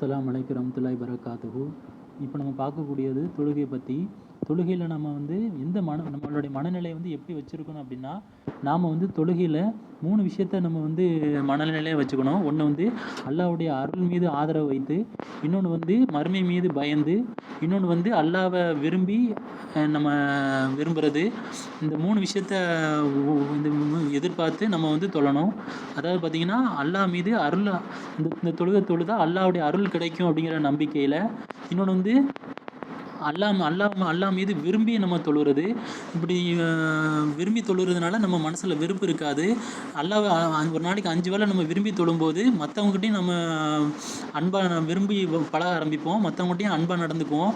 அஸ்ஸலாமு அலைக்கும் வரஹ்மத்துல்லாஹி வரகாத்துஹு. இப்போ நம்ம பார்க்கக்கூடியது தொழுகையை பற்றி. தொழுகையில் நம்ம வந்து நம்மளுடைய மனநிலையை வந்து எப்படி வச்சுருக்கணும் அப்படின்னா, நாம் வந்து தொழுகையில் 3 விஷயத்த நம்ம வந்து மனநிலையை வச்சுக்கணும். ஒன்று வந்து அல்லாஹ்வுடைய அருள் மீது ஆதரவு வைத்து, இன்னொன்று வந்து மறுமை மீது பயந்து, இன்னொன்று வந்து அல்லாஹ்வை விரும்பி நம்ம விரும்புகிறது. இந்த 3 விஷயத்த எதிர்பார்த்து நம்ம வந்து தொழணும். அதாவது பார்த்திங்கன்னா, அல்லாஹ் மீது அருள் இந்த தொழுகை தொழுதா அல்லாஹ்வுடைய அருள் கிடைக்கும் அப்படிங்கிற நம்பிக்கையில். இன்னொன்று வந்து அல்லாஹ் மீது விரும்பி நம்ம தொழுகிறது. இப்படி விரும்பி தொழுகிறதுனால நம்ம மனசில் வெறுப்பு இருக்காது. அல்லாஹ்வை ஒரு நாளைக்கு 5 வேளை நம்ம விரும்பி தொழும்போது மற்றவங்ககிட்டையும் நம்ம அன்பாக விரும்பி பழக ஆரம்பிப்போம். மற்றவங்ககிட்டையும் அன்பாக நடந்துக்குவோம்.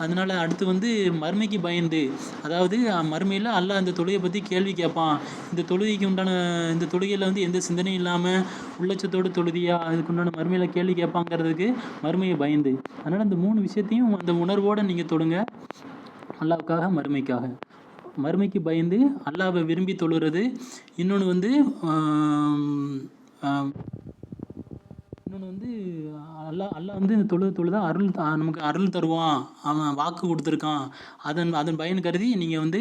அதனால் அடுத்து வந்து மறுமைக்கு பயந்து, அதாவது மறுமையில் அல்லாஹ் இந்த தொழுகையை பற்றி கேள்வி கேட்பான். இந்த தொழுகைக்கு உண்டான இந்த தொழுகையில் வந்து எந்த சிந்தனையும் இல்லாமல் உள்ளச்சத்தோடு தொழுதியா, அதுக்குண்டான மறுமையில் கேள்வி கேட்பாங்கிறதுக்கு மறுமையை பயந்து. அதனால் இந்த 3 விஷயத்தையும் அந்த உணர்வோடு நீங்கள் தொழுங்க. அல்லாஹ்வுக்காக, மறுமைக்காக. மறுமைக்கு பயந்து அல்லாஹ்வை விரும்பி தொழுகிறது. இன்னொன்று வந்து அல்லாஹ் வந்து இந்த தொழுதா நமக்கு அருள் தருவான், அவன் வாக்கு கொடுத்துருக்கான். அதன் பயன் கருதி நீங்கள் வந்து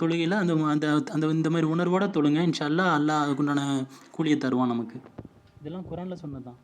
தொழுகையில் அந்த இந்த மாதிரி உணர்வோடு தொழுங்க. இன்ஷா அல்லாஹ் அதுக்குண்டான கூலியை தருவான் நமக்கு. இதெல்லாம் குரானில் சொன்னது தான்.